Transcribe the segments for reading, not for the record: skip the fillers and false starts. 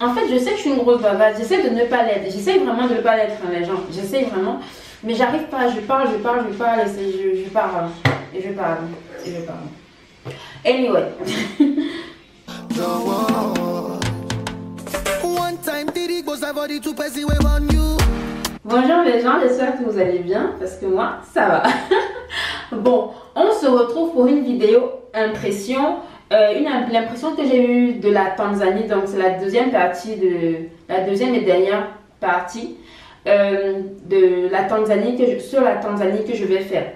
En fait, je sais que je suis une grosse bavarde. J'essaie de ne pas l'être. J'essaie vraiment de ne pas l'être, hein, les gens. J'essaie vraiment. Mais j'arrive pas. Je parle. Et je parle. Et je parle. Et je parle. Anyway. Bonjour les gens, j'espère que vous allez bien. Parce que moi, ça va. Bon, on se retrouve pour une vidéo impression. L'impression que j'ai eue de la Tanzanie, donc c'est la deuxième partie la deuxième et dernière partie de la Tanzanie sur la Tanzanie que je vais faire.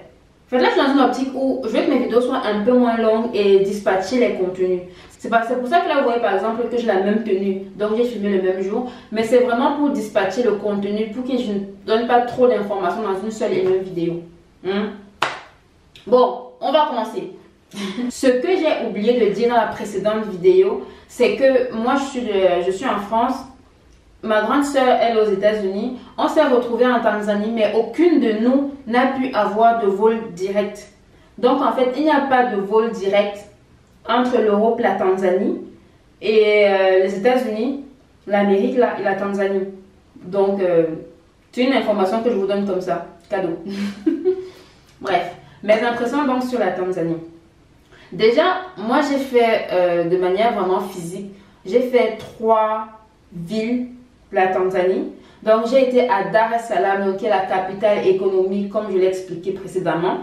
En fait, là, je suis dans une optique où je veux que mes vidéos soient un peu moins longues et dispatcher les contenus. C'est pour ça que là, vous voyez par exemple que j'ai la même tenue, donc j'ai filmé le même jour, mais c'est vraiment pour dispatcher le contenu, pour que je ne donne pas trop d'informations dans une seule et même vidéo. Bon, on va commencer. Ce que j'ai oublié de dire dans la précédente vidéo, c'est que moi je suis en France, ma grande soeur elle est aux États-Unis, on s'est retrouvés en Tanzanie, mais aucune de nous n'a pu avoir de vol direct. Donc en fait, il n'y a pas de vol direct entre l'Europe, la Tanzanie et les États-Unis, l'Amérique là et la Tanzanie. Donc c'est une information que je vous donne comme ça, cadeau. Bref, mes impressions donc sur la Tanzanie. Déjà, moi j'ai fait de manière vraiment physique, j'ai fait 3 villes de la Tanzanie. Donc j'ai été à Dar es Salaam, qui est la capitale économique comme je l'ai expliqué précédemment.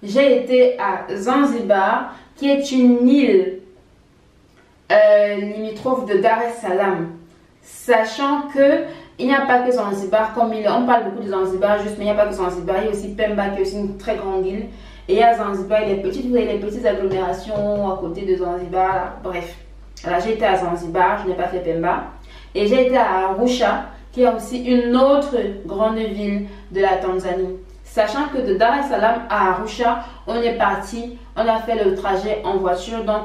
J'ai été à Zanzibar, qui est une île limitrophe de Dar es Salaam. Sachant que il n'y a pas que Zanzibar comme île, on parle beaucoup de Zanzibar juste, mais il n'y a pas que Zanzibar, il y a aussi Pemba qui est aussi une très grande île. Et à Zanzibar, vous avez les petites agglomérations à côté de Zanzibar, là. Bref. Alors j'ai été à Zanzibar, je n'ai pas fait Pemba. Et j'ai été à Arusha, qui est aussi une autre grande ville de la Tanzanie. Sachant que de Dar es Salaam à Arusha, on est parti, on a fait le trajet en voiture, donc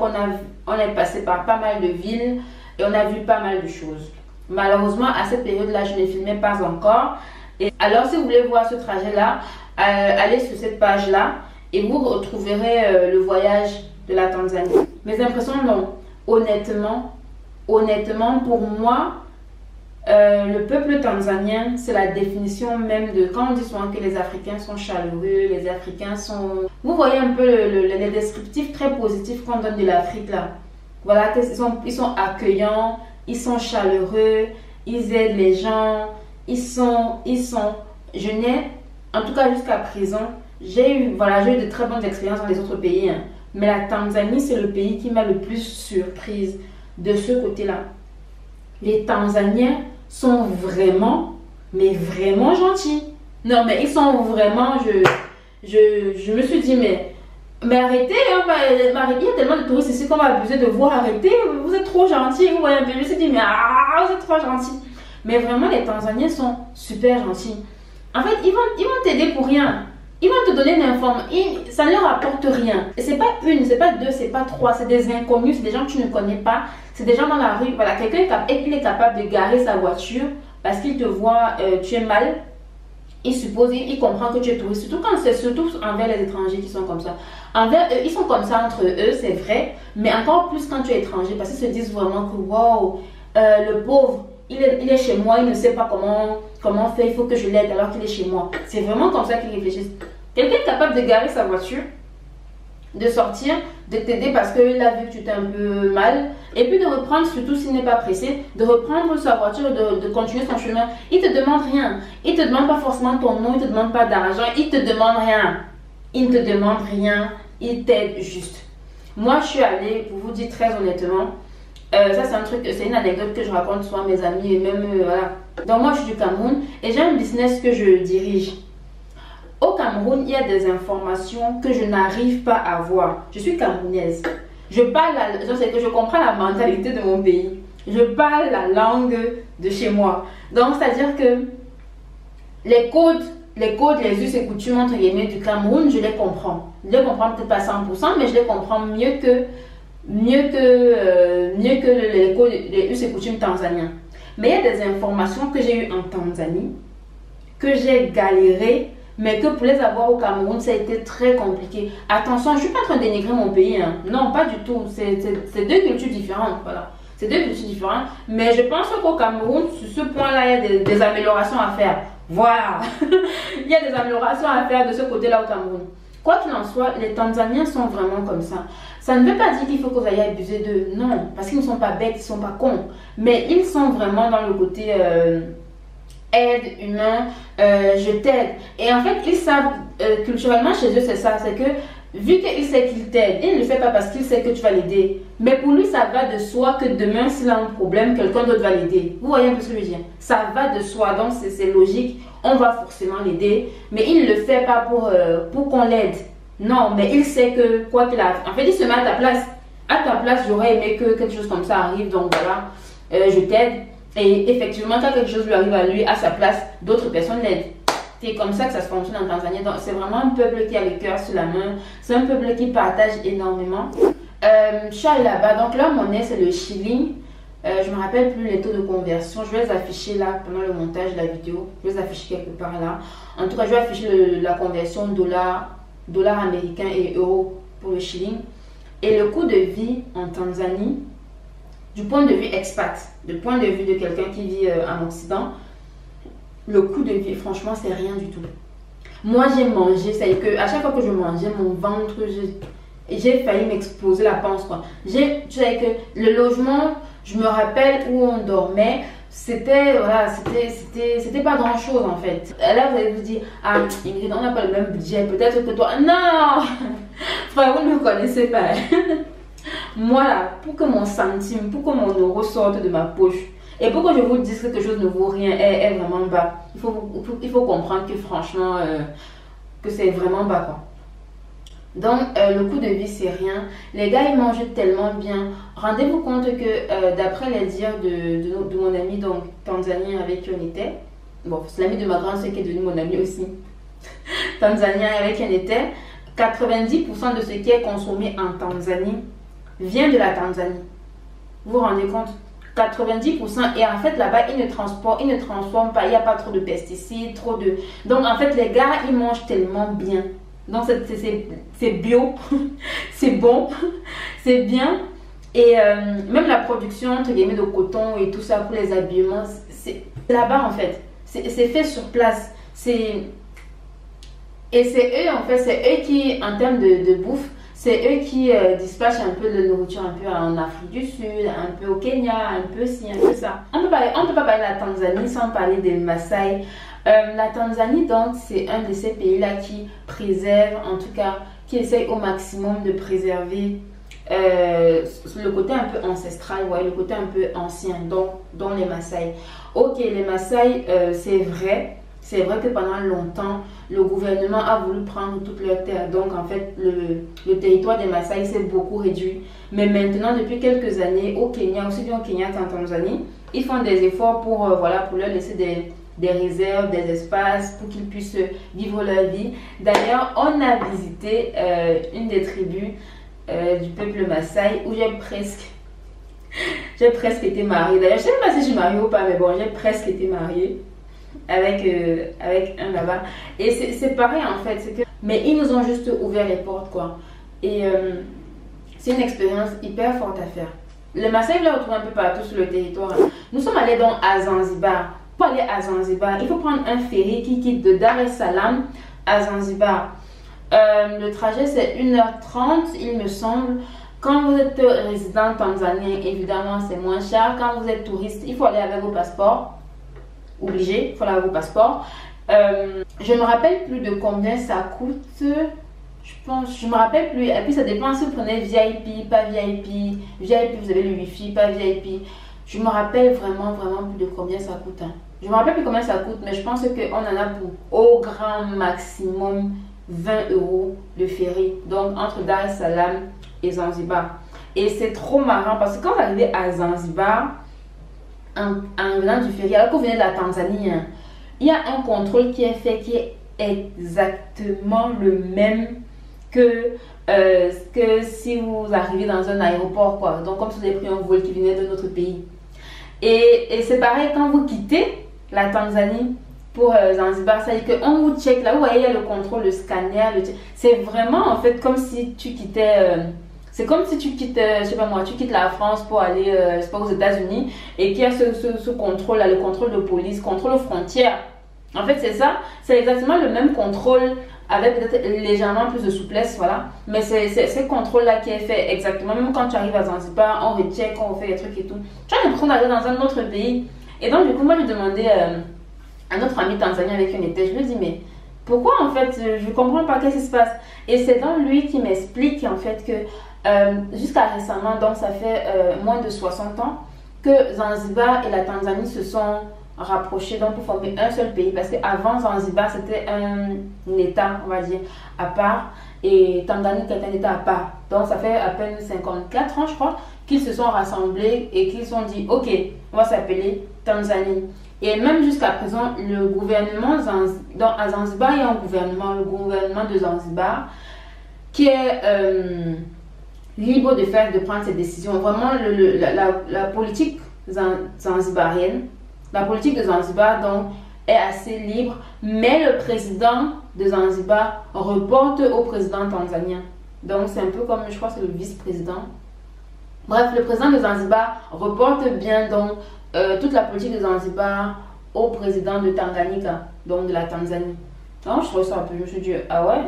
on est passé par pas mal de villes et on a vu pas mal de choses. Malheureusement, à cette période-là, je ne filmais pas encore. Et alors, si vous voulez voir ce trajet-là, allez sur cette page-là. Et vous retrouverez le voyage de la Tanzanie. Mes impressions, non. Honnêtement, pour moi, le peuple tanzanien, c'est la définition même de... Quand on dit souvent que les Africains sont chaleureux, les Africains sont... Vous voyez un peu les descriptifs très positifs qu'on donne de l'Afrique là. Voilà, ils sont accueillants, ils sont chaleureux, ils aident les gens, Je n'ai, en tout cas jusqu'à présent, j'ai eu de très bonnes expériences dans les autres pays. Hein. Mais la Tanzanie, c'est le pays qui m'a le plus surprise de ce côté-là. Les Tanzaniens sont vraiment, mais vraiment gentils. Non, mais ils sont vraiment... Je me suis dit, mais arrêtez, hein, il y a tellement de touristes ici qu'on va abuser de vous. Arrêtez, vous êtes trop gentils. Vous voyez un peu, je me suis dit, mais vous êtes trop gentils. Mais vraiment, les Tanzaniens sont super gentils. En fait, ils vont t'aider pour rien. Ils vont te donner une information, ça ne leur apporte rien. Et c'est pas une, c'est pas deux, c'est pas 3, c'est des inconnus, c'est des gens que tu ne connais pas, c'est des gens dans la rue. Voilà, quelqu'un est capable de garer sa voiture parce qu'il te voit, tu es mal. Il comprend que tu es touriste, surtout envers les étrangers qui sont comme ça. Envers eux, ils sont comme ça entre eux, c'est vrai, mais encore plus quand tu es étranger parce qu'ils se disent vraiment que waouh, le pauvre. Il est chez moi, il ne sait pas comment faire, il faut que je l'aide alors qu'il est chez moi. C'est vraiment comme ça qu'ils réfléchissent. Quelqu'un est capable de garer sa voiture, de sortir, de t'aider parce qu'il a vu que tu t'es un peu mal, et puis de reprendre, surtout s'il n'est pas pressé, de reprendre sa voiture et de continuer son chemin. Il ne te demande rien. Il ne te demande pas forcément ton nom, il ne te demande pas d'argent, il ne te demande rien. Il ne te demande rien, il t'aide juste. Moi, je suis allée, pour vous dire très honnêtement, ça c'est une anecdote que je raconte souvent à mes amis et même voilà. Donc moi je suis du Cameroun et j'ai un business que je dirige. Au Cameroun, il y a des informations que je n'arrive pas à voir. Je suis camerounaise. Je comprends la mentalité de mon pays. Je parle la langue de chez moi. Donc c'est-à-dire que les codes, les us et coutumes entre guillemets du Cameroun, je les comprends. Je les comprends peut-être pas 100%, mais je les comprends mieux que les us et coutumes tanzaniens. Mais il y a des informations que j'ai eues en Tanzanie, que j'ai galéré, mais que pour les avoir au Cameroun, ça a été très compliqué. Attention, je ne suis pas en train de dénigrer mon pays. Hein. Non, pas du tout. C'est deux cultures différentes. Voilà. C'est deux cultures différentes. Mais je pense qu'au Cameroun, sur ce point-là, il y a des améliorations à faire. Voilà. Il y a des améliorations à faire de ce côté-là au Cameroun. Quoi qu'il en soit, les Tanzaniens sont vraiment comme ça. Ça ne veut pas dire qu'il faut que vous ayez abusé d'eux. Non, parce qu'ils ne sont pas bêtes, ils ne sont pas cons. Mais ils sont vraiment dans le côté aide, humain, je t'aide. Et en fait, ils savent, culturellement chez eux, c'est ça. C'est que, vu qu'il sait qu'il t'aide, il ne le fait pas parce qu'il sait que tu vas l'aider. Mais pour lui, ça va de soi que demain, s'il a un problème, quelqu'un d'autre va l'aider. Vous voyez un peu ce que je veux dire? Ça va de soi, donc c'est logique. On va forcément l'aider. Mais il ne le fait pas pour qu'on l'aide. Non, mais il sait que quoi qu'il a... En fait, il se met à ta place. À ta place, j'aurais aimé que quelque chose comme ça arrive. Donc voilà, je t'aide. Et effectivement, quand quelque chose lui arrive à lui, à sa place, d'autres personnes l'aident. C'est comme ça que ça se fonctionne en Tanzanie. Donc c'est vraiment un peuple qui a le cœur sur la main. C'est un peuple qui partage énormément. Je suis allée là-bas. Donc leur monnaie, c'est le shilling. Je ne me rappelle plus les taux de conversion. Je vais les afficher là pendant le montage de la vidéo. Je vais les afficher quelque part là. En tout cas, je vais afficher la conversion dollar américain et euro pour le shilling. Et le coût de vie en Tanzanie, du point de vue expat, du point de vue de quelqu'un qui vit en Occident, le coût de vie, franchement, c'est rien du tout. Moi, j'ai mangé, c'est que à chaque fois que je mangeais, mon ventre, j'ai failli m'exploser la panse, quoi. Tu sais que le logement, je me rappelle où on dormait, c'était voilà, c'était pas grand chose en fait. Là, vous allez vous dire, ah, Ingrid, on n'a pas le même budget, peut-être que toi. Non, frère, vous ne me connaissez pas. Moi, là, pour que mon centime, pour que mon euro sorte de ma poche, et pour que je vous dise que quelque chose ne vaut rien, est vraiment bas, il faut comprendre que franchement, que c'est vraiment bas, quoi. Donc, le coût de vie, c'est rien. Les gars, ils mangent tellement bien. Rendez-vous compte que, d'après les dires de mon ami, donc, tanzanien avec qui on était, bon, c'est l'ami de ma grande sœur qui est devenu mon ami aussi, tanzanien avec qui on était, 90% de ce qui est consommé en Tanzanie vient de la Tanzanie. Vous vous rendez compte? 90%. Et en fait, là-bas, ils ne transforment pas. Il n'y a pas trop de pesticides, trop de... Donc, en fait, les gars, ils mangent tellement bien. Donc, c'est bio, c'est bon, c'est bien. Et même la production, entre guillemets, de coton et tout ça pour les habillements, c'est là-bas, en fait. C'est fait sur place. Et c'est eux, en fait, c'est eux qui, en termes de bouffe, c'est eux qui dispatchent un peu de nourriture un peu en Afrique du Sud, un peu au Kenya, un peu ci, un peu ça. On ne peut pas parler de la Tanzanie sans parler des Maasai. La Tanzanie, donc, c'est un de ces pays-là qui préserve, en tout cas, qui essaye au maximum de préserver le côté un peu ancestral, ouais, le côté un peu ancien, dont les Maasai. Ok, les Maasai, c'est vrai. C'est vrai que pendant longtemps, le gouvernement a voulu prendre toutes leurs terres. Donc, en fait, le territoire des Maasai s'est beaucoup réduit. Mais maintenant, depuis quelques années, au Kenya, aussi bien au Kenya qu'en Tanzanie, ils font des efforts pour, voilà, pour leur laisser des réserves, des espaces, pour qu'ils puissent vivre leur vie. D'ailleurs, on a visité une des tribus du peuple Maasai où j'ai presque été mariée. D'ailleurs, je ne sais pas si je suis mariée ou pas, mais bon, j'ai presque été mariée avec un là-bas. Et c'est pareil en fait, mais ils nous ont juste ouvert les portes, quoi. Et c'est une expérience hyper forte à faire. Le Maasai, je l'ai retrouvé un peu partout sur le territoire. Nous sommes allés donc à Zanzibar. Pour aller à Zanzibar, il faut prendre un ferry qui quitte de Dar es Salaam à Zanzibar. Le trajet, c'est 1h30, il me semble. Quand vous êtes résident tanzanien, évidemment, c'est moins cher. Quand vous êtes touriste, il faut aller avec vos passeports. Obligé, il faut aller avec vos passeports. Je ne me rappelle plus de combien ça coûte. Je me rappelle plus. Et puis, ça dépend si vous prenez VIP, pas VIP. VIP, vous avez le Wi-Fi, pas VIP. Je me rappelle vraiment plus de combien ça coûte. Hein. Je me rappelle plus combien ça coûte, mais je pense qu'on en a pour au grand maximum 20 € le ferry. Donc, entre Dar es Salaam et Zanzibar. Et c'est trop marrant parce que quand vous arrivez à Zanzibar, en venant du ferry, alors que vous venez de la Tanzanie, hein, il y a un contrôle qui est fait qui est exactement le même que si vous arrivez dans un aéroport, quoi. Donc, comme si vous avez pris un vol qui venait de notre pays. Et c'est pareil quand vous quittez la Tanzanie pour Zanzibar, ça veut dire qu'on vous check là, vous voyez, il y a le contrôle, le scanner, c'est vraiment en fait comme si tu quittais C'est comme si tu quittes, je sais pas moi, tu quittes la France pour aller, je sais pas, aux États-Unis et qu'il y a ce contrôle là, le contrôle de police, contrôle aux frontières. En fait, c'est ça, c'est exactement le même contrôle avec peut-être légèrement plus de souplesse, voilà. Mais c'est ce contrôle-là qui est fait exactement. Même quand tu arrives à Zanzibar, on recheck, on refait des trucs et tout. Tu as l'impression d'aller dans un autre pays. Et donc, du coup, moi, je demandais à notre ami tanzanien avec qui on était, je lui dis, mais pourquoi en fait, je ne comprends pas qu'est-ce qui se passe. Et c'est donc lui qui m'explique en fait que jusqu'à récemment, donc ça fait moins de 60 ans, que Zanzibar et la Tanzanie se sont rapprochés donc pour former un seul pays. Parce qu'avant, Zanzibar, c'était un État, on va dire, à part. Et Tanzanie, c'était un État à part. Donc ça fait à peine 54 ans, je crois, qu'ils se sont rassemblés et qu'ils se sont dit, ok, on va s'appeler Tanzanie. Et même jusqu'à présent, le gouvernement à Zanzibar, il y a un gouvernement, le gouvernement de Zanzibar, qui est libre de prendre ses décisions. Vraiment, la politique zanzibarienne, la politique de Zanzibar donc, est assez libre, mais le président de Zanzibar reporte au président tanzanien. Donc c'est un peu comme, je crois, c'est le vice-président. Bref, le président de Zanzibar reporte bien donc toute la politique de Zanzibar au président de Tanganyika, donc de la Tanzanie. Donc je trouve ça un peu, je me suis dit, ah ouais.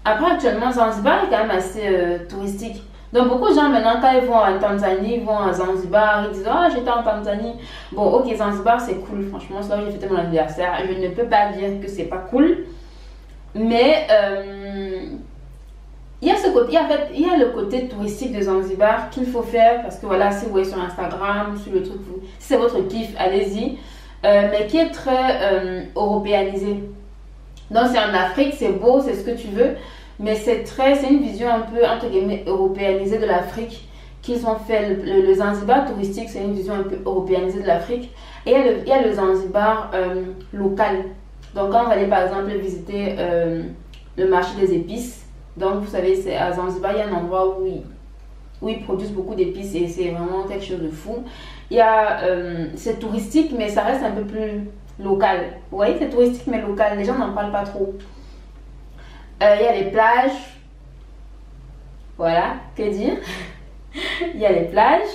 Après, actuellement, Zanzibar est quand même assez touristique. Donc beaucoup de gens maintenant, quand ils vont en Tanzanie, ils vont à Zanzibar, ils disent, ah, j'étais en Tanzanie. Bon, ok, Zanzibar c'est cool, franchement, c'est là où j'ai fêté mon anniversaire. Je ne peux pas dire que c'est pas cool, mais il y a ce côté, en fait, il y a le côté touristique de Zanzibar qu'il faut faire parce que voilà, si vous voyez sur Instagram, sur le truc, si c'est votre kiff, allez-y. Mais qui est très européanisé. Donc c'est en Afrique, c'est beau, c'est ce que tu veux, mais c'est une vision un peu entre guillemets européanisée de l'Afrique qu'ils ont fait. Le Zanzibar touristique, c'est une vision un peu européanisée de l'Afrique. Et il y a le Zanzibar local. Donc quand vous allez par exemple visiter le marché des épices, donc vous savez, c'est à Zanzibar, il y a un endroit où ils produisent beaucoup d'épices et c'est vraiment quelque chose de fou. C'est touristique, mais ça reste un peu plus local. Vous voyez, c'est touristique mais local, les gens n'en parlent pas trop. Il y a les plages, voilà, que dire. Il y a les plages,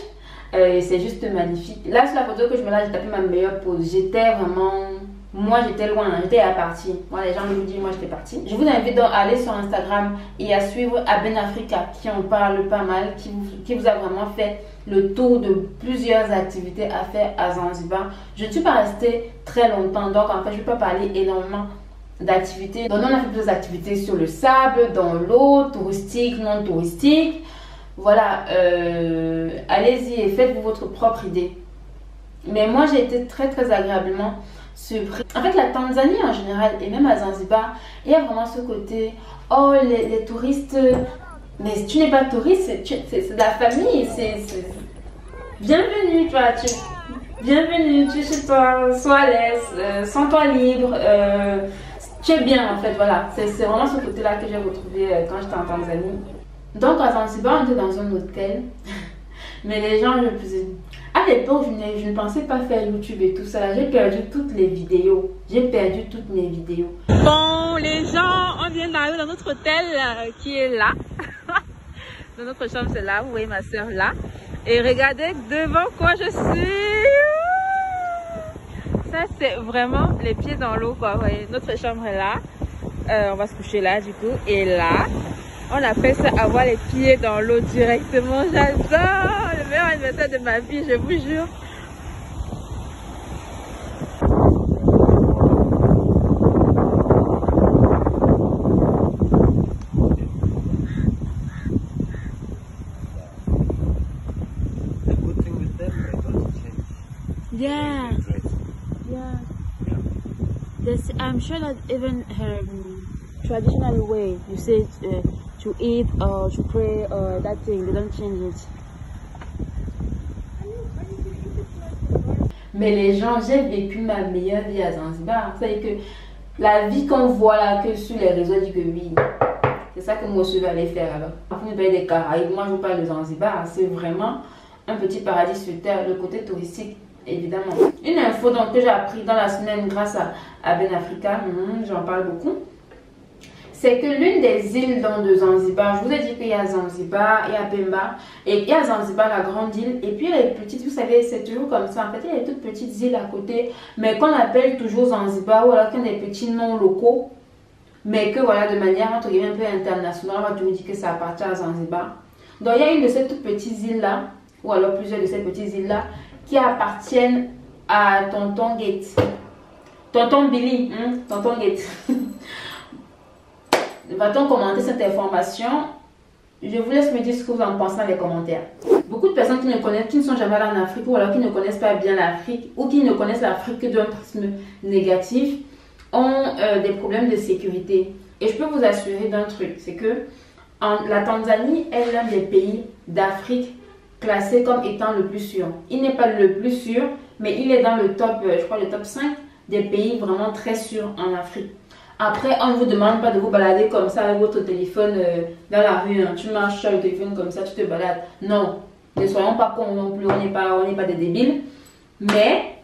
c'est juste magnifique. Là, sur la photo que je me lâche, j'ai tapé ma meilleure pose. J'étais vraiment... Moi, j'étais loin, j'étais à la partie. Moi, les gens me disent, moi, j'étais partie. Je vous invite donc à aller sur Instagram et à suivre Aben Africa, qui en parle pas mal, qui vous a vraiment fait le tour de plusieurs activités à faire à Zanzibar. Je ne suis pas restée très longtemps, donc en fait, je ne vais pas parler énormément d'activités. Donc, on a fait plusieurs activités sur le sable, dans l'eau, touristique, non touristique. Voilà, allez-y et faites-vous votre propre idée. Mais moi, j'ai été très, très agréablement surpris. En fait, la Tanzanie en général, et même à Zanzibar, il y a vraiment ce côté, oh, les touristes, mais tu n'es pas touriste, c'est de la famille, c'est bienvenue, tu vois, bienvenue, tu es chez toi, sois à l'aise, sens-toi libre, tu es bien en fait, voilà. C'est vraiment ce côté-là que j'ai retrouvé quand j'étais en Tanzanie. Donc à Zanzibar, on était dans un hôtel, mais les gens, je me disais... À l'époque, je ne pensais pas faire YouTube et tout ça. J'ai perdu toutes les vidéos. J'ai perdu toutes mes vidéos. Bon, les gens, on vient d'arriver dans notre hôtel qui est là. Dans notre chambre, c'est là. Vous voyez ma soeur là. Et regardez devant quoi je suis. Ça, c'est vraiment les pieds dans l'eau, quoi. Vous voyez, notre chambre est là. On va se coucher là, du coup. Et là, on appelle ça avoir les pieds dans l'eau directement. J'adore! Le meilleur anniversaire de ma vie, je vous jure. Yeah. Yeah. I'm sure that even traditional way you say to eat or to pray or that thing, they don't change it. Mais les gens, j'ai vécu ma meilleure vie à Zanzibar. C'est que la vie qu'on voit là, que sur les réseaux, dit que oui, c'est ça que moi aussi je vais aller faire là-bas. Après, je vais des Caraïbes, moi je vous parle de Zanzibar. C'est vraiment un petit paradis sur terre, le côté touristique, évidemment. Une info donc, que j'ai appris dans la semaine grâce à Ben Africa, j'en parle beaucoup. c'est que l'une des îles de Zanzibar, je vous ai dit qu'il y a Zanzibar, il y a Pemba, et il y a Zanzibar, la grande île, et puis il y a les petites, vous savez, c'est toujours comme ça. En fait, il y a les toutes petites îles à côté, mais qu'on appelle toujours Zanzibar, ou alors qu'il y a des petits noms locaux, mais que voilà, de manière entre guillemets un peu internationale, on va toujours dire que ça appartient à Zanzibar. Donc il y a une de ces toutes petites îles-là, ou alors plusieurs de ces petites îles-là, qui appartiennent à Tonton Gates. Tonton Billy, Tonton Gates. Va-t-on commenter cette information? Je vous laisse me dire ce que vous en pensez dans les commentaires. Beaucoup de personnes qui ne sont jamais allées en Afrique, ou alors qui ne connaissent pas bien l'Afrique, ou qui ne connaissent l'Afrique que d'un prisme négatif, ont des problèmes de sécurité. Et je peux vous assurer d'un truc, c'est que la Tanzanie est l'un des pays d'Afrique classé comme étant le plus sûr. Il n'est pas le plus sûr, mais il est dans le top, je crois le top 5 des pays vraiment très sûrs en Afrique. Après, on ne vous demande pas de vous balader comme ça avec votre téléphone dans la rue. Hein. Tu marches sur le téléphone comme ça, tu te balades. Non, ne soyons pas cons non plus, on n'est pas des débiles. Mais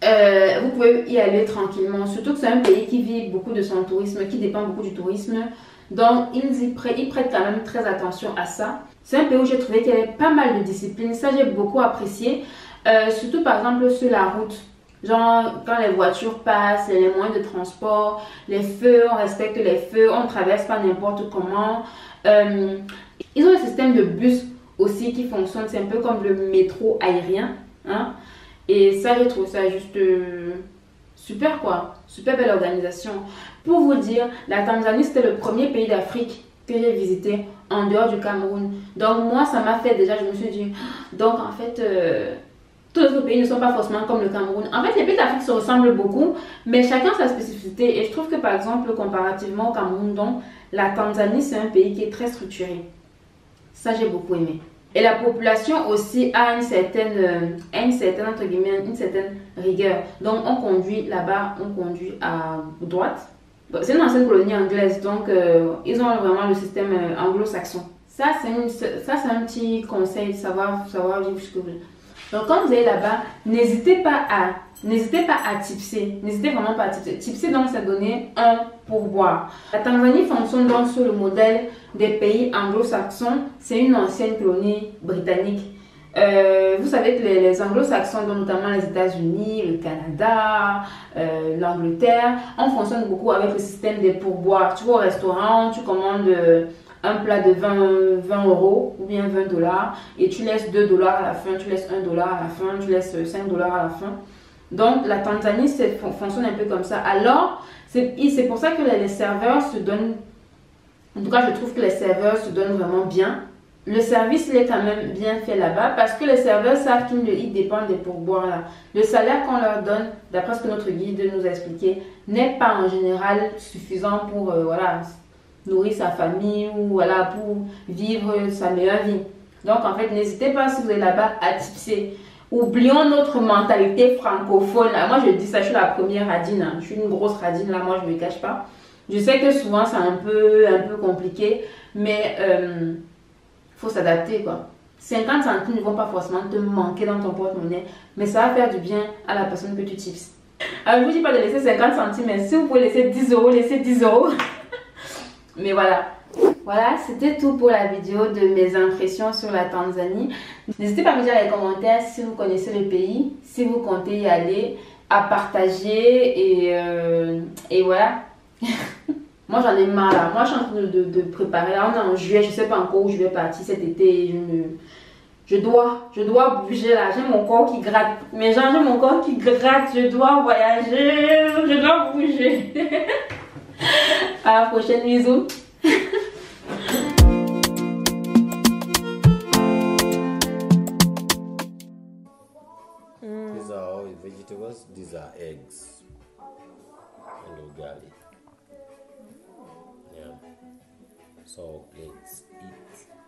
vous pouvez y aller tranquillement. Surtout que c'est un pays qui vit beaucoup de son tourisme, qui dépend beaucoup du tourisme. Donc, ils prêtent quand même très attention à ça. C'est un pays où j'ai trouvé qu'il y avait pas mal de discipline. Ça, j'ai beaucoup apprécié. Surtout, par exemple, sur la route. Genre, quand les voitures passent, les moyens de transport, les feux, on respecte les feux, on ne traverse pas n'importe comment. Ils ont un système de bus aussi qui fonctionne. C'est un peu comme le métro aérien. Hein? Et ça, je trouve ça juste super quoi. Super belle organisation. Pour vous dire, la Tanzanie, c'était le premier pays d'Afrique que j'ai visité en dehors du Cameroun. Donc moi, ça m'a fait déjà, je me suis dit, donc en fait, tous les autres pays ne sont pas forcément comme le Cameroun. En fait, les pays d'Afrique se ressemblent beaucoup, mais chacun sa spécificité. Et je trouve que par exemple, comparativement au Cameroun, donc, la Tanzanie, c'est un pays qui est très structuré. Ça, j'ai beaucoup aimé. Et la population aussi a une certaine entre guillemets, une certaine rigueur. Donc on conduit là-bas, on conduit à droite. C'est une ancienne colonie anglaise, donc ils ont vraiment le système anglo-saxon. Ça, c'est un petit conseil, savoir vivre jusque vous. Donc quand vous allez là-bas, n'hésitez pas à tipser. N'hésitez vraiment pas à tipser. Tipser, donc, c'est donner un pourboire. La Tanzanie fonctionne donc sur le modèle des pays anglo-saxons. C'est une ancienne colonie britannique. Vous savez que les anglo-saxons, notamment les États-Unis, le Canada, l'Angleterre, on fonctionne beaucoup avec le système des pourboires. Tu vas au restaurant, tu commandes un plat de 20 euros ou bien 20 dollars et tu laisses 2 dollars à la fin, tu laisses 1 dollar à la fin, tu laisses 5 dollars à la fin. Donc la Tanzanie fonctionne un peu comme ça. Alors c'est pour ça que les serveurs se donnent, en tout cas je trouve que les serveurs se donnent vraiment bien. Le service il est quand même bien fait là-bas parce que les serveurs savent qu'ils dépendent des pourboires là. Le salaire qu'on leur donne, d'après ce que notre guide nous a expliqué, n'est pas en général suffisant pour voilà, nourrir sa famille ou voilà, pour vivre sa meilleure vie. Donc en fait, n'hésitez pas si vous êtes là-bas à tipser. Oublions notre mentalité francophone. Là. Moi je dis ça, je suis la première radine. Hein. Je suis une grosse radine là, moi je ne me cache pas. Je sais que souvent c'est un peu compliqué, mais faut s'adapter quoi. 50 centimes ne vont pas forcément te manquer dans ton porte-monnaie, mais ça va faire du bien à la personne que tu tipses. Alors je ne vous dis pas de laisser 50 centimes, mais si vous pouvez laisser 10 euros, laissez 10 euros. Mais voilà. Voilà, c'était tout pour la vidéo de mes impressions sur la Tanzanie. N'hésitez pas à me dire dans les commentaires si vous connaissez le pays, si vous comptez y aller, à partager et voilà. Moi j'en ai marre là. Moi je suis en train de préparer. Là on est en juillet, je ne sais pas encore où je vais partir cet été. Je dois bouger là. J'ai mon corps qui gratte. Mais j'ai mon corps qui gratte. Je dois voyager. Je dois bouger. À la prochaine, bisous. These are all vegetables. These are eggs and ugali. Yeah. So let's eat.